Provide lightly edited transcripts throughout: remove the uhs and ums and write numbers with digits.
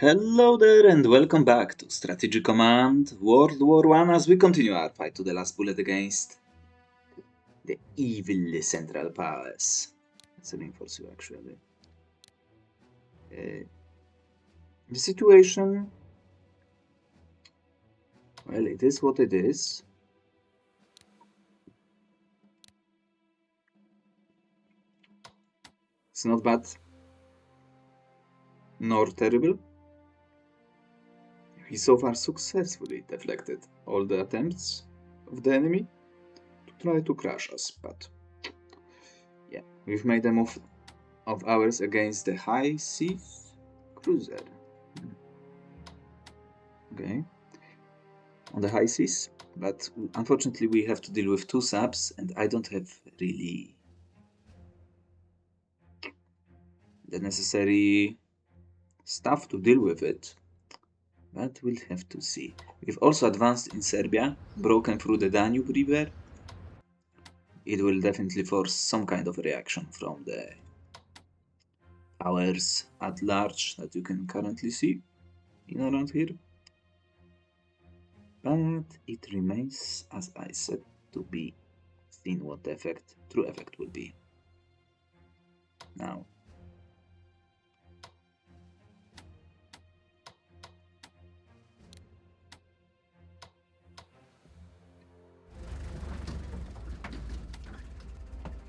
Hello there and welcome back to Strategy Command World War I as we continue our fight to the last bullet against the evil Central Powers. Let's reinforce you actually. The situation, well, it is what it is. It's not bad nor terrible. He so far successfully deflected all the attempts of the enemy to try to crush us, but yeah, we've made a move of ours against the high seas cruiser. Okay, on the high seas, but unfortunately we have to deal with two subs and I don't have really the necessary stuff to deal with it, but we'll have to see. We've also advanced in Serbia, broken through the Danube River. It will definitely force some kind of reaction from the powers at large that you can currently see in around here. But it remains, as I said, to be seen what the true effect will be. Now,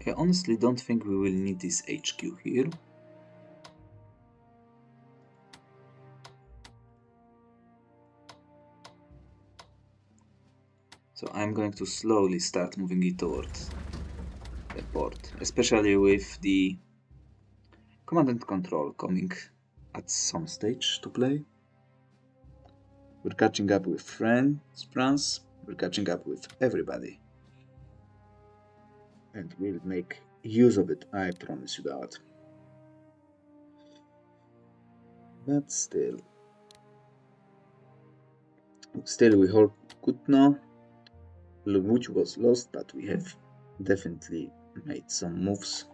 I honestly don't think we will need this HQ here. So I'm going to slowly start moving it towards the port, especially with the command and control coming at some stage to play. We're catching up with France, we're catching up with everybody. And we'll make use of it, I promise you that. But still we hold Kutno, which was lost, but we have definitely made some moves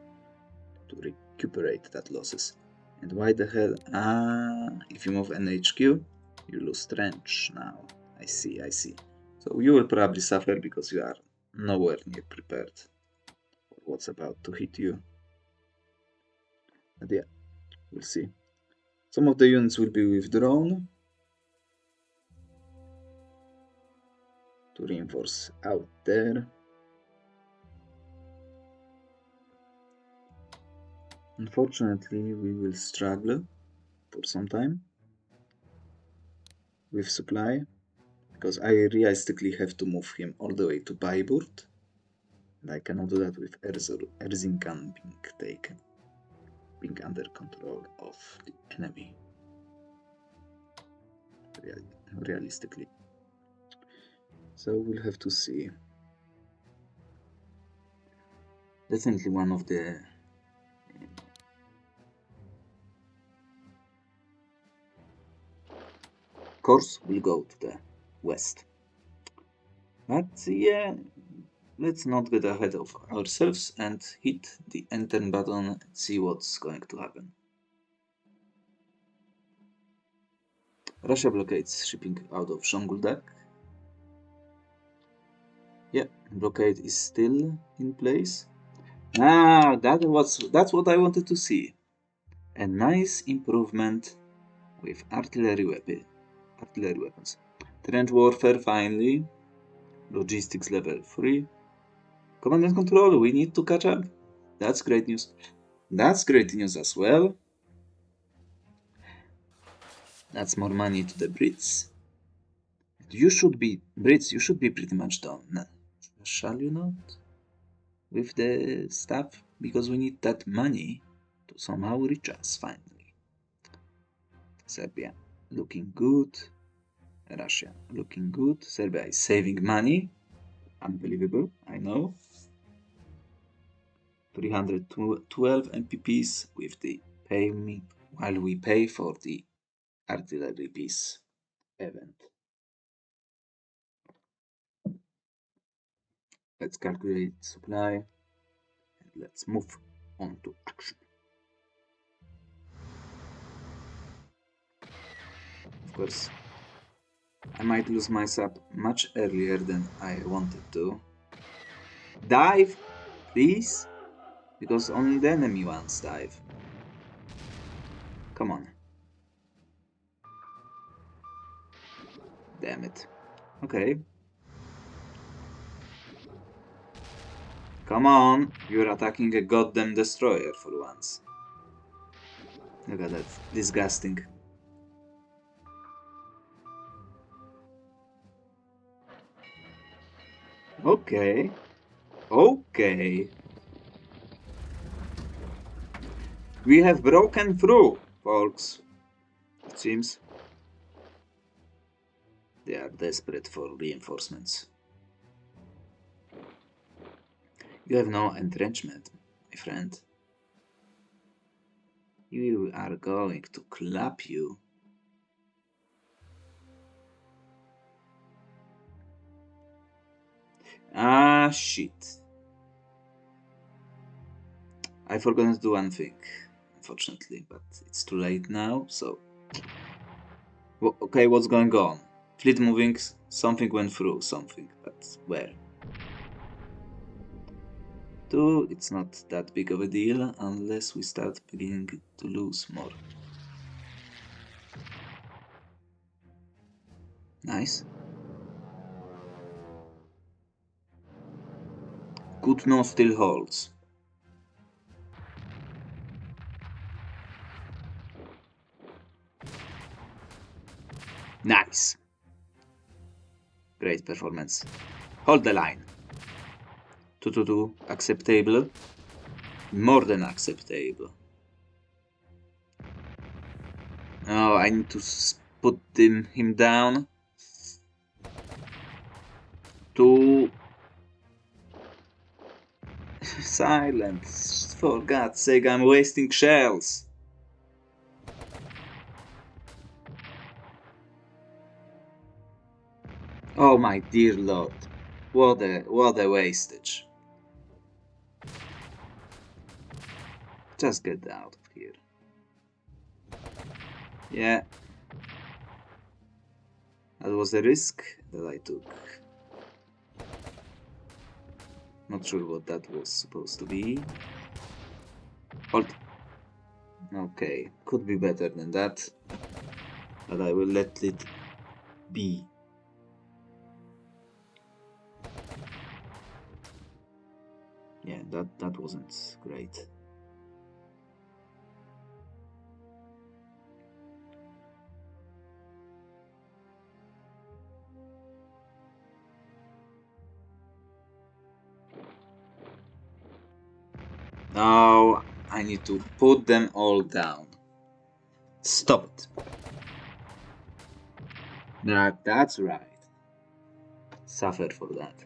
to recuperate that losses. And why the hell? If you move NHQ, you lose trench now. I see. So you will probably suffer because you are nowhere near prepared for what's about to hit you. But yeah, we'll see. Some of the units will be withdrawn to reinforce out there. Unfortunately, we will struggle for some time with supply, because I realistically have to move him all the way to Bayburt, and I cannot do that with Erzincan being under control of the enemy, realistically. So we'll have to see. Definitely one of the course will go to the west. But yeah, let's not get ahead of ourselves and hit the enter button and see what's going to happen. Russia blockades shipping out of Zonguldak. Yeah, blockade is still in place. That's what I wanted to see. A nice improvement with artillery weapons. Trench warfare finally. Logistics level 3. Command and control, we need to catch up. That's great news. That's great news as well. That's more money to the Brits. Brits, you should be pretty much done. Shall you not? With the stuff? Because we need that money to somehow reach us finally. Serbia looking good. Russia looking good. Serbia is saving money. Unbelievable, I know. 312 MPPs with the payment while we pay for the artillery piece event. Let's calculate supply and let's move on to action. Of course, I might lose my sub much earlier than I wanted to. Dive, please, because only the enemy ones dive. Come on. Damn it. Okay. Come on, you're attacking a goddamn destroyer for once. Look at that. Disgusting. Okay. Okay. We have broken through, folks. It seems. They are desperate for reinforcements. You have no entrenchment, my friend. You are going to clap you. Ah, shit. I forgot to do one thing, unfortunately, but it's too late now, so... Okay, what's going on? Fleet moving, something went through something, but where? Two, it's not that big of a deal unless we start beginning to lose more. Nice. Kutno still holds. Nice. Great performance. Hold the line. 2-2-2, acceptable. More than acceptable. Oh, I need to put him down. To... Silence. For God's sake, I'm wasting shells. Oh my dear lord. What a wastage. Just get out of here. Yeah. That was a risk that I took. Not sure what that was supposed to be. Hold. Okay, could be better than that. But I will let it be. Yeah, that wasn't great. Now I need to put them all down. Stop it. That's right. Suffer for that.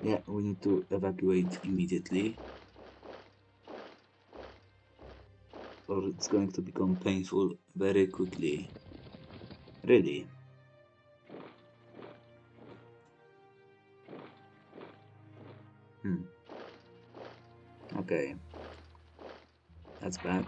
Yeah, we need to evacuate immediately. Or it's going to become painful very quickly. Really. Okay. That's bad.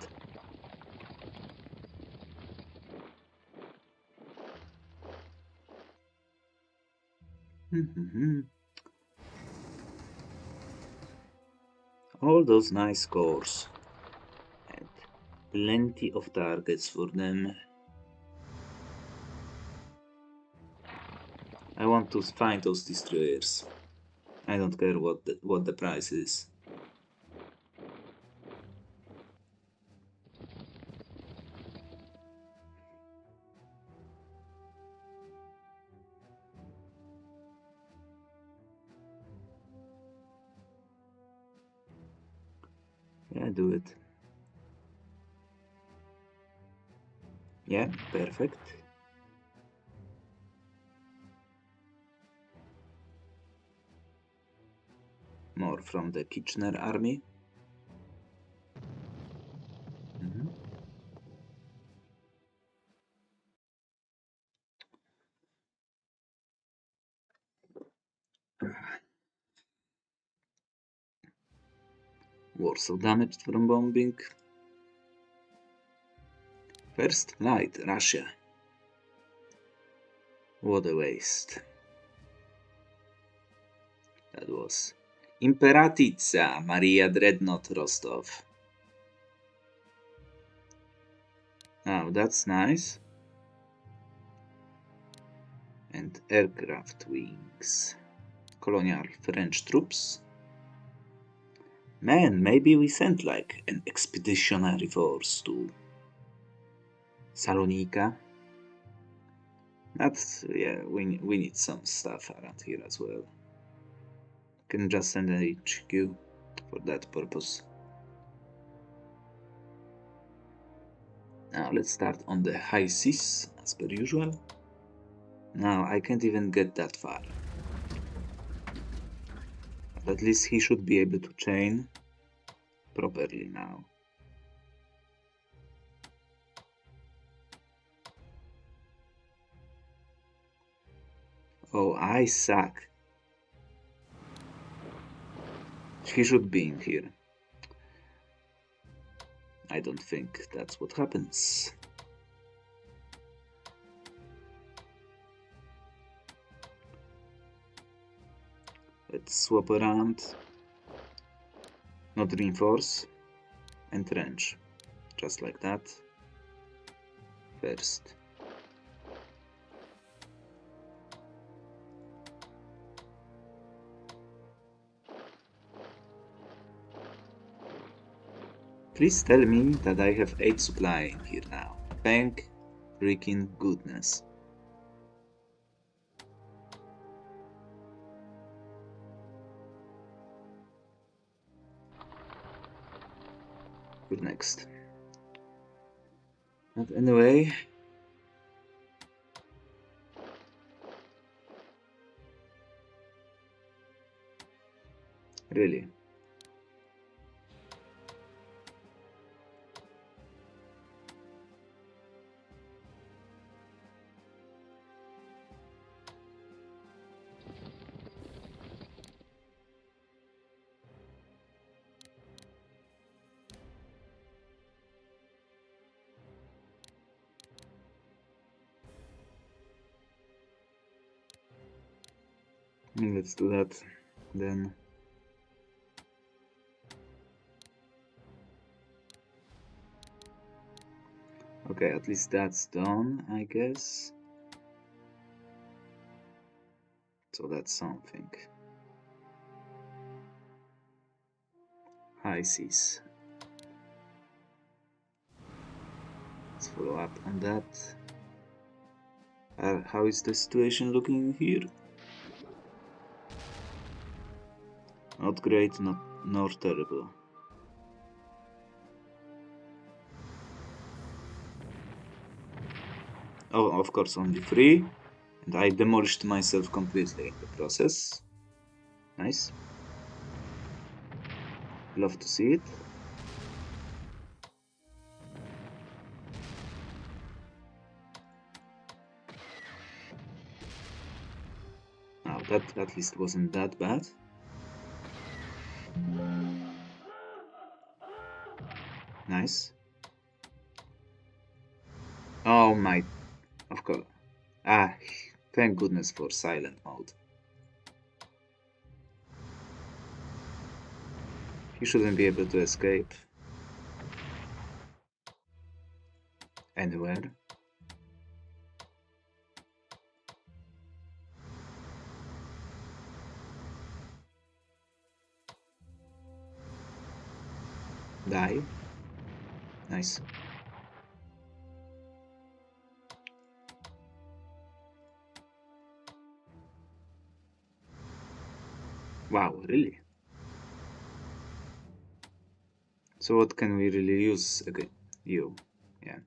All those nice scores. And plenty of targets for them. I want to find those destroyers. I don't care what the price is. Yeah, do it. Yeah, perfect. More from the Kitchener army. Warsaw damaged from bombing. First flight, Russia. What a waste. That was Imperatrica Maria Dreadnought Rostov. Now that's nice. And aircraft wings. Colonial French troops. Man, maybe we sent like an expeditionary force to Salonika. That's, yeah, we need some stuff around here as well. Can just send an HQ for that purpose. Now let's start on the high seas as per usual. Now I can't even get that far. But at least he should be able to chain properly now. Oh, I suck. He should be in here. I don't think that's what happens. Let's swap around. Not reinforce. Entrench. Just like that. First. Please tell me that I have 8 supply in here now. Thank freaking goodness. Good, next. But anyway. Really. Let's do that then. Okay, at least that's done, I guess. So that's something. High seas. Let's follow up on that. How is the situation looking here? Not great, nor terrible. Oh, of course, only 3. And I demolished myself completely in the process. Nice. Love to see it. Now, that at least wasn't that bad. Nice. Oh my... Of course. Ah, thank goodness for silent mode. He shouldn't be able to escape anywhere. Die. Nice. Wow, really? So what can we really use again? You. Yeah.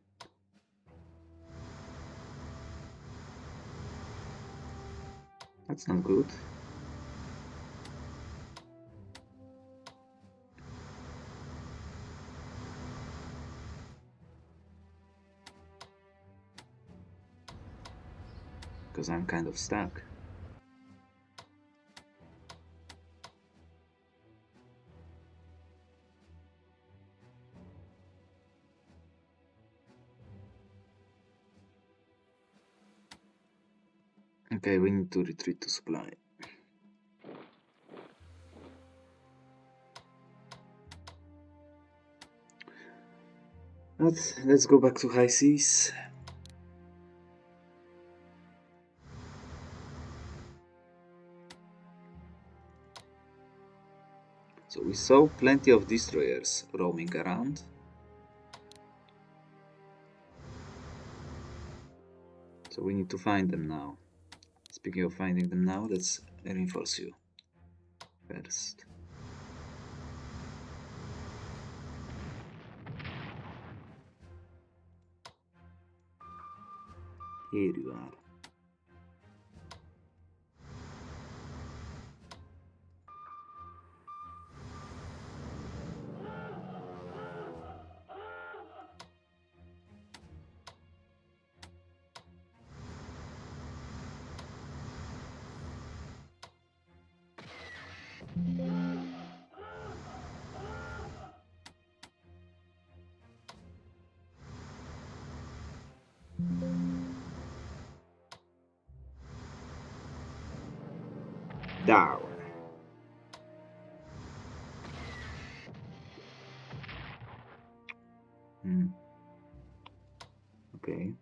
That's not good. Because I'm kind of stuck. Okay, we need to retreat to supply. But let's go back to high seas. So we saw plenty of destroyers roaming around. So we need to find them now. Speaking of finding them now, let's reinforce you first. Here you are. Down. Okay.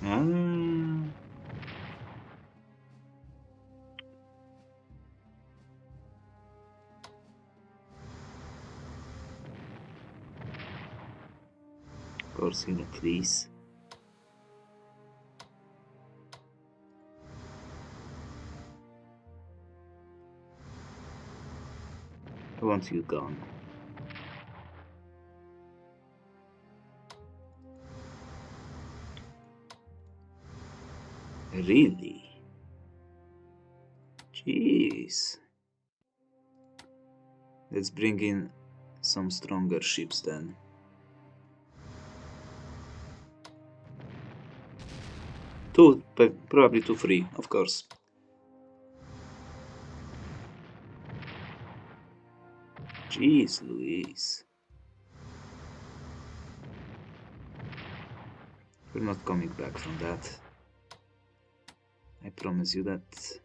Ah. Of course, please. I want you gone. Really? Jeez. Let's bring in some stronger ships then. Two, probably 2-3, of course. Jeez Louise. We're not coming back from that. I promise you that.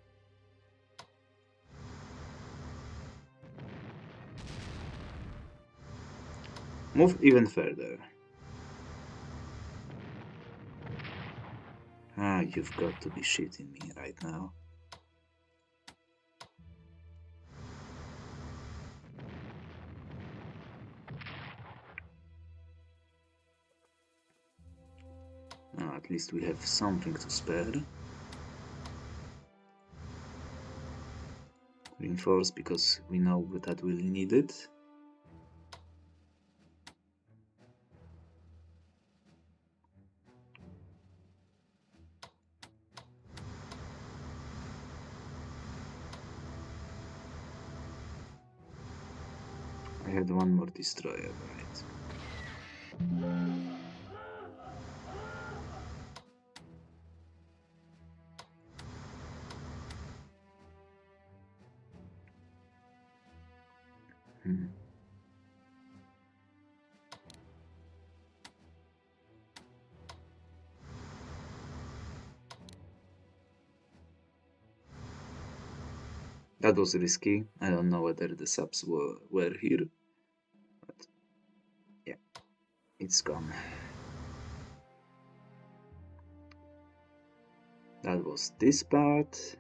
Move even further. Ah, you've got to be shitting me right now. Ah, at least we have something to spare. Reinforce because we know that we'll need it. I had one more destroyer, right? That was risky. I don't know whether the subs were here, but yeah, it's gone. That was this part.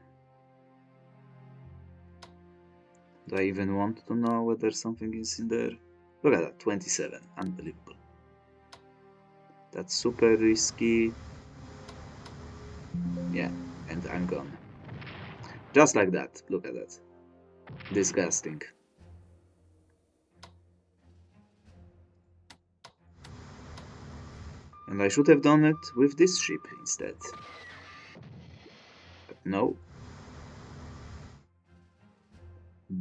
Do I even want to know whether something is in there? Look at that, 27, unbelievable. That's super risky. Yeah, and I'm gone. Just like that, look at that. Disgusting. And I should have done it with this ship instead. But no.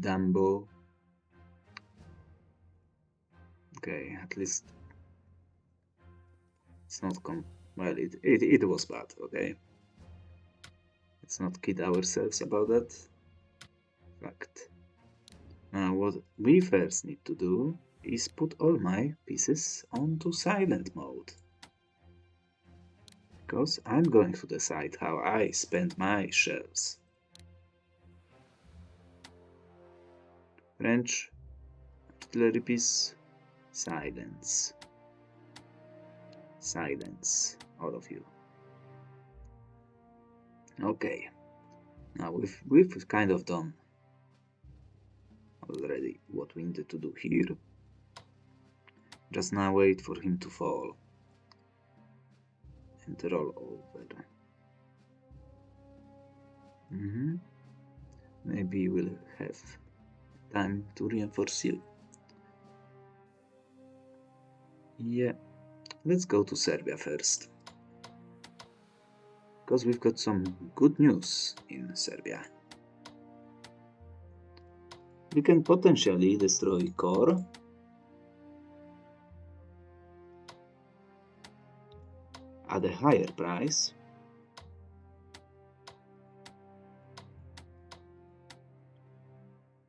Dumbo. Okay, at least it's not well, it was bad, okay? Let's not kid ourselves about that fact. Now what we first need to do is put all my pieces onto silent mode. Because I'm going to decide how I spend my shells. French artillery piece, silence. Silence, all of you. Okay, now we've kind of done already what we needed to do here. Just now wait for him to fall and roll over. Maybe we'll have time to reinforce you. Yeah, let's go to Serbia first. Because we've got some good news in Serbia. We can potentially destroy core at a higher price.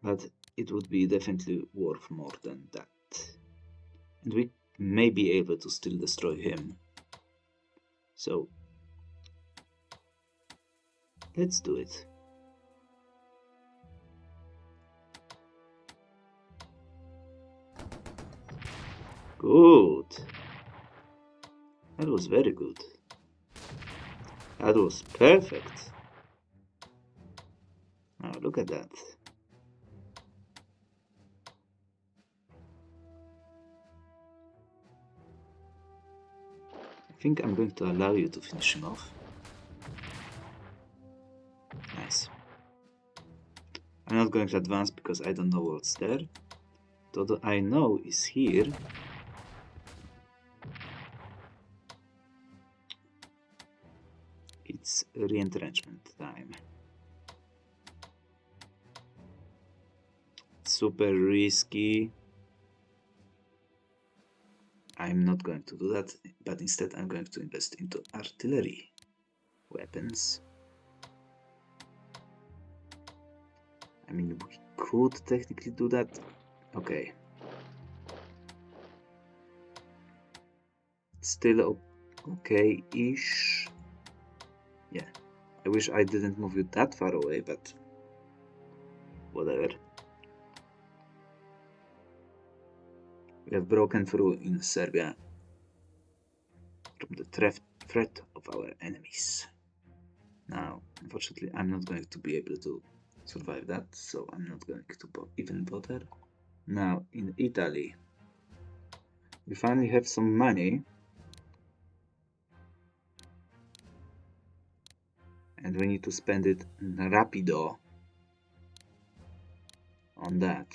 But it would be definitely worth more than that. And we may be able to still destroy him. So let's do it. Good. That was very good. That was perfect. Now look at that. I think I'm going to allow you to finish him off. Nice. I'm not going to advance because I don't know what's there. What I know is here. It's re-entrenchment time. Super risky. I'm not going to do that, but instead I'm going to invest into artillery weapons. I mean, we could technically do that. Okay. Still okay-ish. Yeah. I wish I didn't move you that far away, but whatever. We have broken through in Serbia from the threat of our enemies. Now, unfortunately, I'm not going to be able to survive that, so I'm not going to even bother. Now, in Italy, we finally have some money, and we need to spend it rapido on that.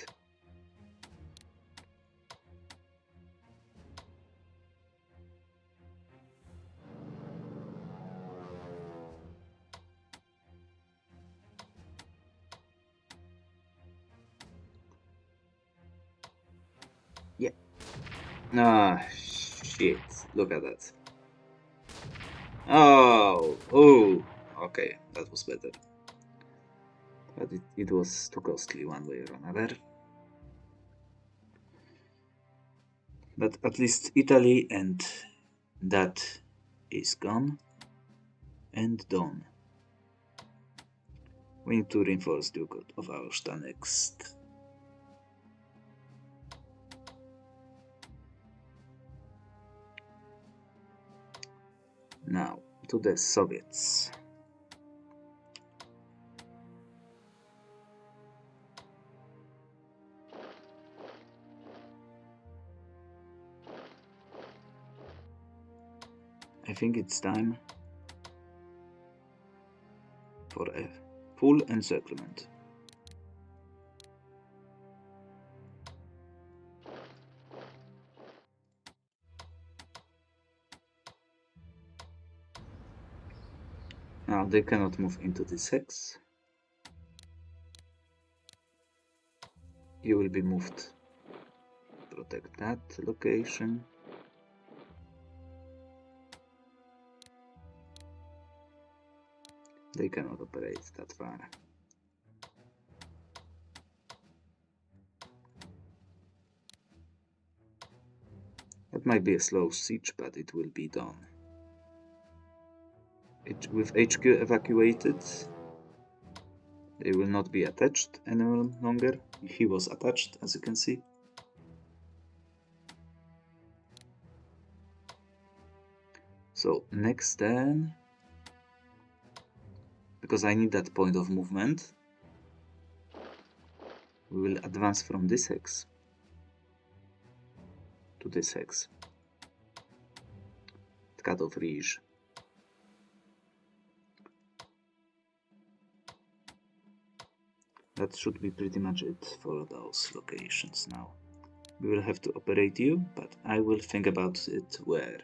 Yeah. Ah, shit. Look at that. Oh, okay, that was better. But it was too costly one way or another. But at least Italy and that is gone and done. We need to reinforce Duke of Augusta next. Now, to the Soviets. I think it's time for a full encirclement. Now they cannot move into this hex. You will be moved. Protect that location. They cannot operate that far. That might be a slow siege, but it will be done. With HQ evacuated, they will not be attached any longer. He was attached, as you can see. So next turn, because I need that point of movement, we will advance from this hex to this hex. Cut off Ridge. That should be pretty much it for those locations now. We will have to operate you, but I will think about it where.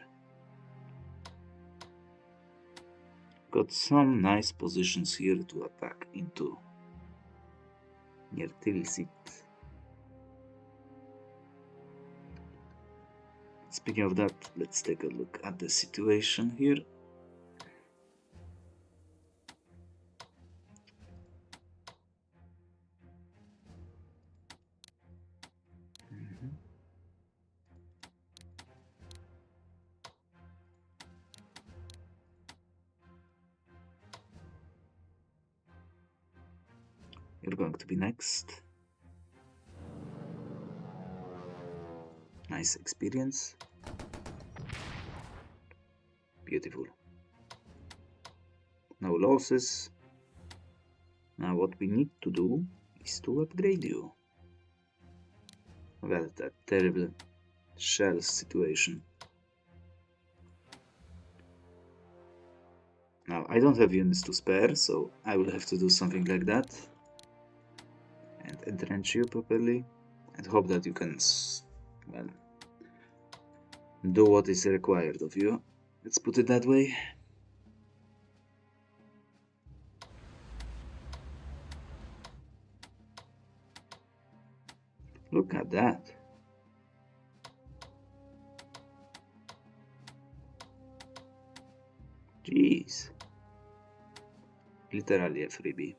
Got some nice positions here to attack into. Near Tilsit. Speaking of that, let's take a look at the situation here. You're going to be next. Nice experience. Beautiful. No losses. Now what we need to do is to upgrade you. Well, that terrible shell situation. Now I don't have units to spare, so I will have to do something like that. And entrench you properly. And hope that you can, well, do what is required of you. Let's put it that way. Look at that. Jeez. Literally a freebie.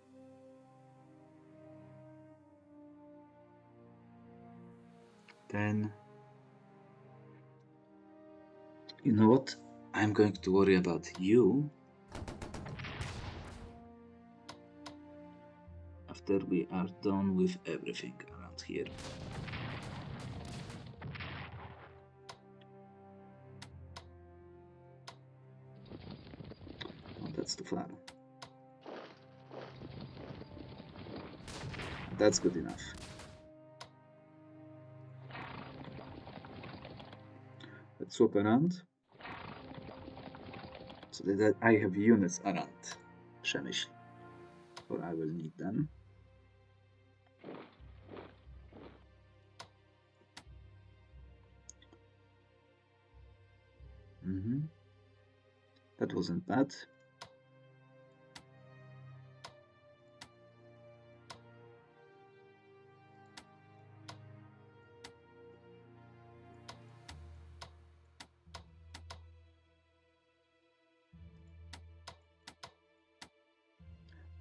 Then, you know what? I'm going to worry about you after we are done with everything around here. Oh, that's too far. That's good enough. Let's swap around so that I have units around Przemyśl, or I will need them. That wasn't bad.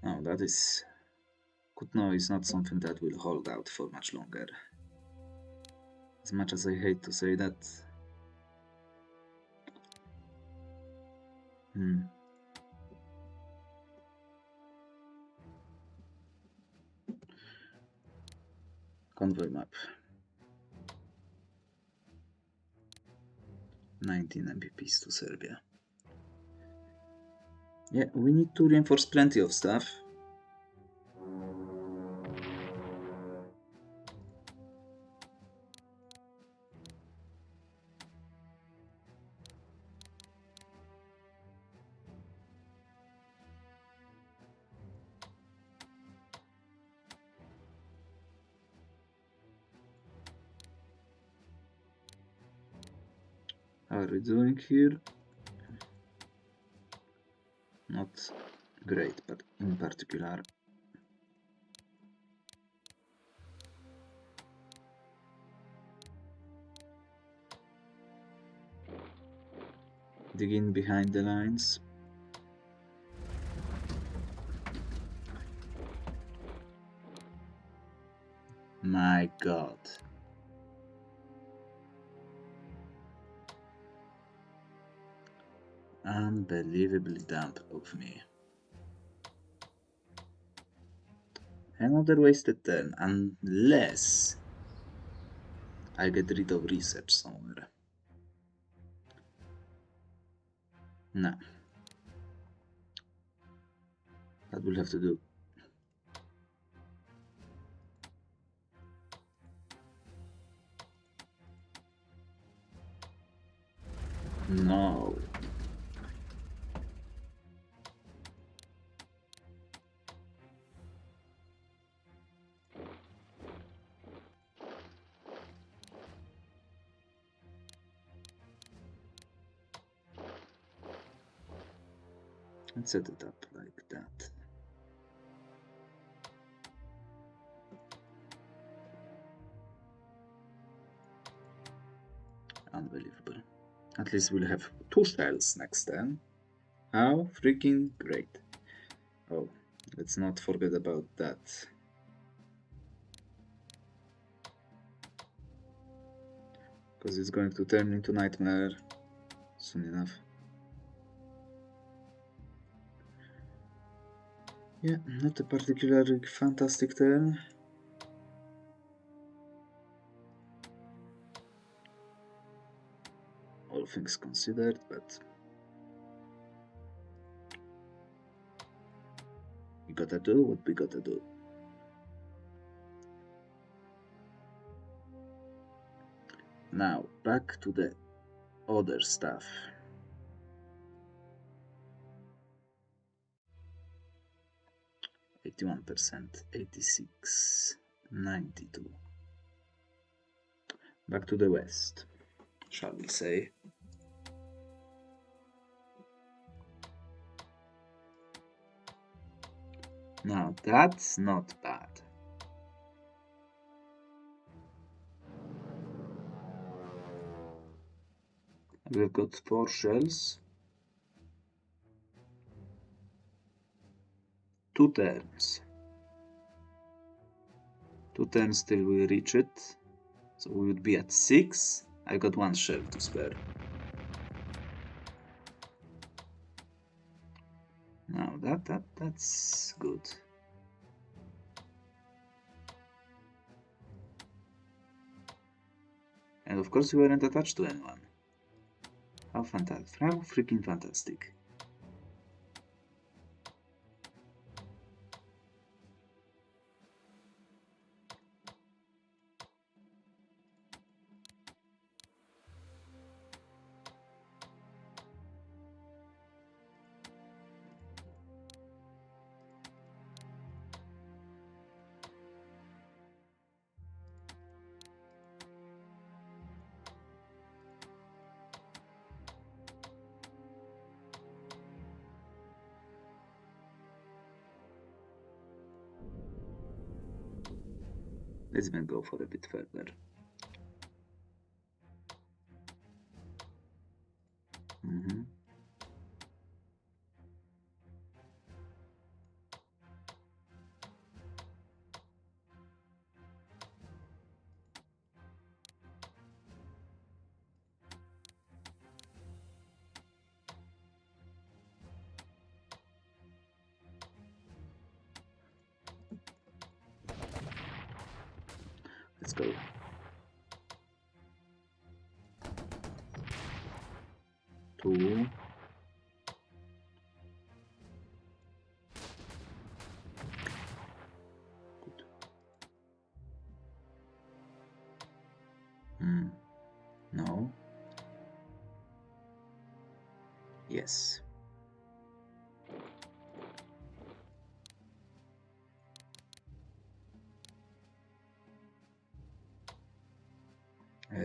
Now that is... Kutno is not something that will hold out for much longer. As much as I hate to say that. Convoy map. 19 MPPs to Serbia. Yeah, we need to reinforce plenty of stuff. How are we doing here? Not great, but in particular. Dig in behind the lines. My God. Unbelievably dumb of me. Another wasted turn, unless I get rid of research somewhere. No. That will have to do. No. Let's set it up like that. Unbelievable. At least we'll have 2 shells next turn. How freaking great. Oh, let's not forget about that. Because it's going to turn into nightmare soon enough. Yeah, not a particularly fantastic turn. All things considered, but we gotta do what we gotta do. Now, back to the other stuff. %, 86, 92. Back to the west, shall we say. Now, that's not bad. We've got 4 shells. 2 turns. 2 turns till we reach it. So we would be at 6. I got 1 shell to spare. Now that's good. And of course we weren't attached to anyone. How fantastic. How freaking fantastic. Let's even go for a bit further. Let's go. Two. Good. No. Yes.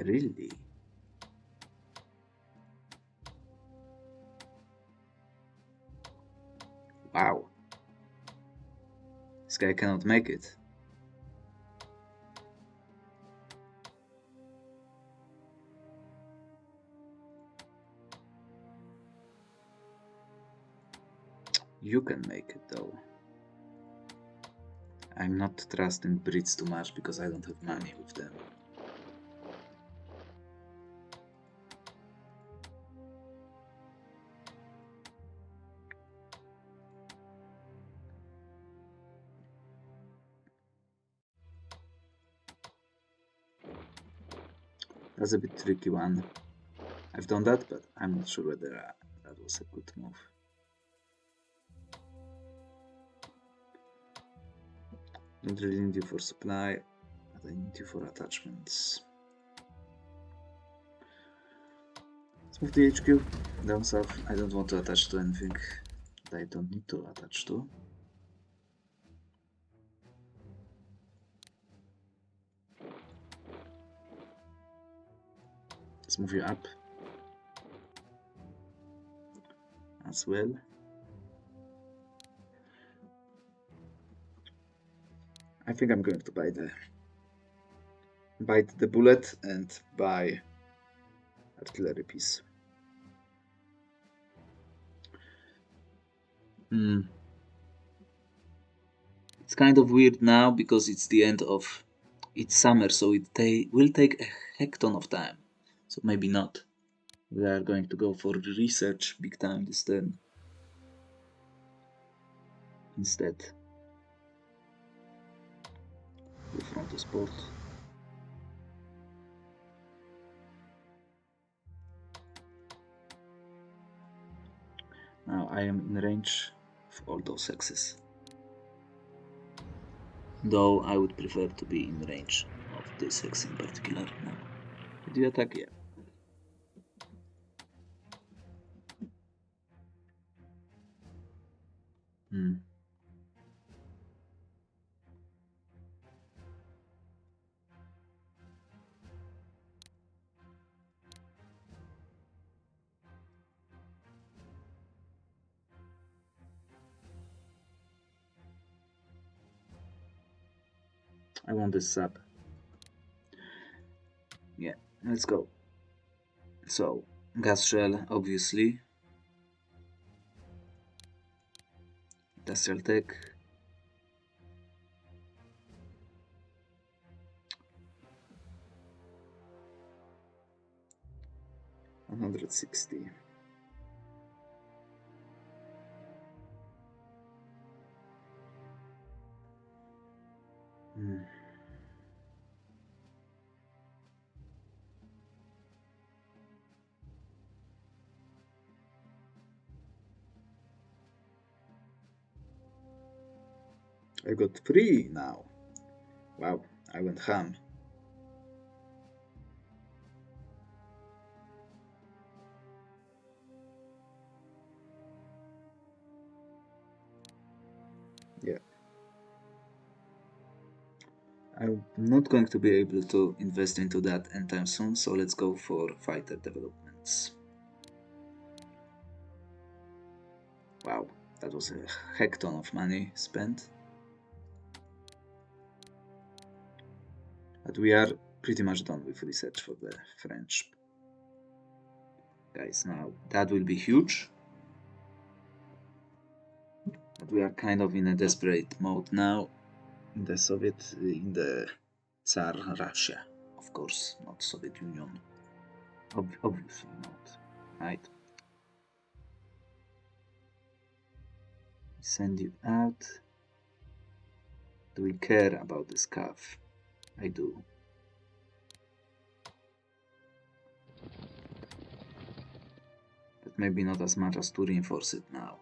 Really? Wow. This guy cannot make it. You can make it though. I'm not trusting Brits too much because I don't have money with them. That's a bit tricky one. I've done that, but I'm not sure whether that was a good move. Don't really need you for supply, but I need you for attachments. Let's move the HQ down south. I don't want to attach to anything that I don't need to attach to. Let's move you up as well. I think I'm going to bite the bullet and buy artillery piece. It's kind of weird now because it's the end of it's summer, so it will take a heck ton of time. So maybe not. We are going to go for research big time this turn instead. Go from the sport. Now I am in range of all those hexes. Though I would prefer to be in range of this hex in particular now. Did you attack? Yeah. I want this sub. Yeah, let's go. So, gas shell, obviously. Industrial tech. $160. I got 3 now. Wow, I went ham. Yeah. I'm not going to be able to invest into that anytime soon, so let's go for fighter developments. Wow, that was a heck ton of money spent. But we are pretty much done with research for the French guys now. That will be huge. But we are kind of in a desperate mode now. In the Tsar Russia, of course, not Soviet Union. Obviously not, right? Send you out. Do we care about this calf? I do. But maybe not as much as to reinforce it now.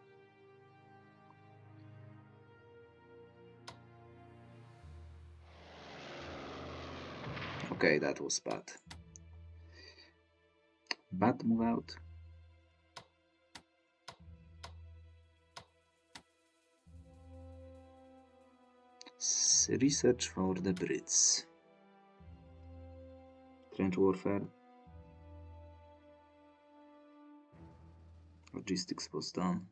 Okay, that was bad. But move out. Research for the Brits. Trench warfare. Logistics was done.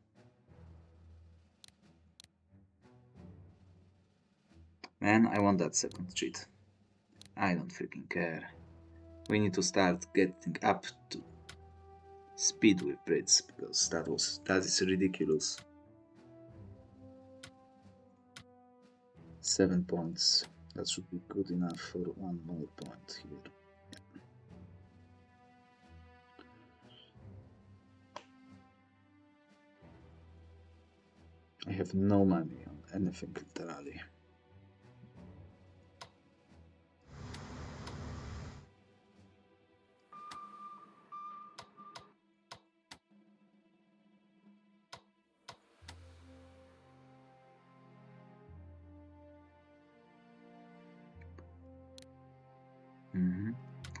Man, I want that second cheat. I don't freaking care. We need to start getting up to speed with Brits because that is ridiculous. 7 points. That should be good enough for 1 more point here. Yeah. I have no money on anything literally.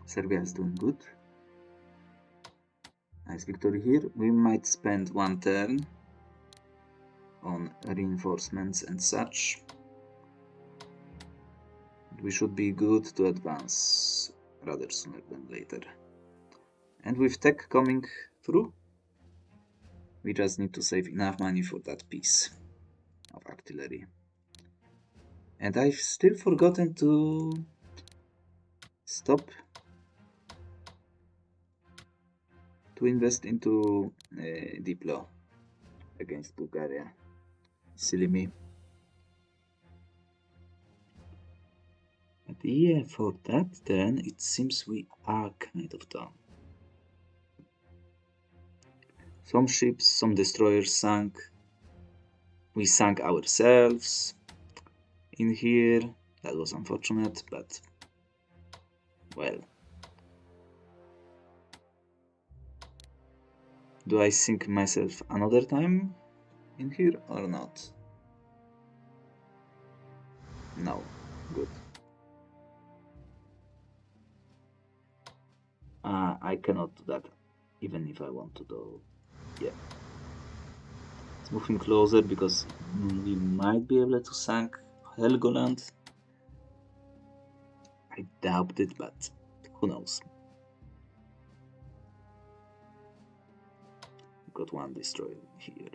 Serbia is doing good. Nice victory here. We might spend one turn on reinforcements and such. We should be good to advance rather sooner than later. And with tech coming through, we just need to save enough money for that piece of artillery. And I've still forgotten to stop to invest into Diplo against Bulgaria. Silly me. But yeah, for that turn, it seems we are kind of done. Some ships, some destroyers sank. We sank ourselves in here. That was unfortunate, but well. Do I sink myself another time in here or not? No. Good. I cannot do that, even if I want to do. Yeah. It's moving closer because we might be able to sink Helgoland. I doubt it, but who knows? Got one destroyer here.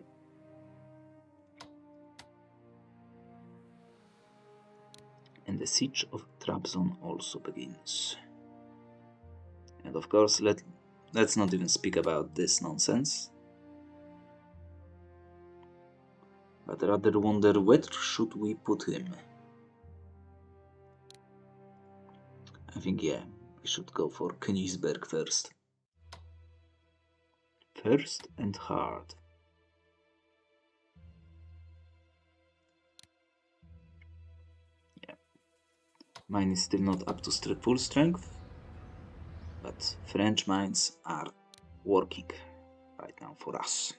And the siege of Trabzon also begins. And of course, let's not even speak about this nonsense. But rather wonder where should we put him? I think yeah, we should go for Königsberg first. First and hard. Yeah. Mine is still not up to full strength, but French mines are working right now for us.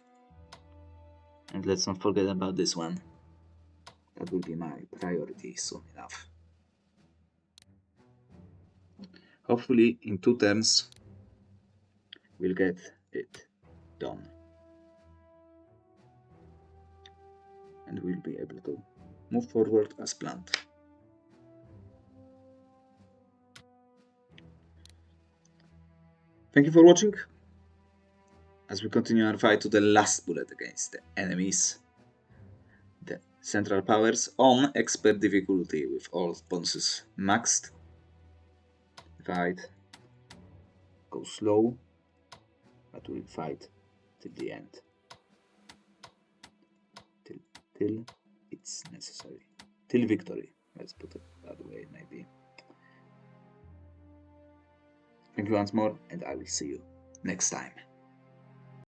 And let's not forget about this one. That will be my priority soon enough. Hopefully in 2 turns we'll get it done. And we'll be able to move forward as planned. Thank you for watching as we continue our fight to the last bullet against the enemies. The Central Powers on expert difficulty with all bonuses maxed. Fight. Go slow, but we'll fight till the end. Till it's necessary. Till victory. Let's put it that way, maybe. Thank you once more, and I will see you next time.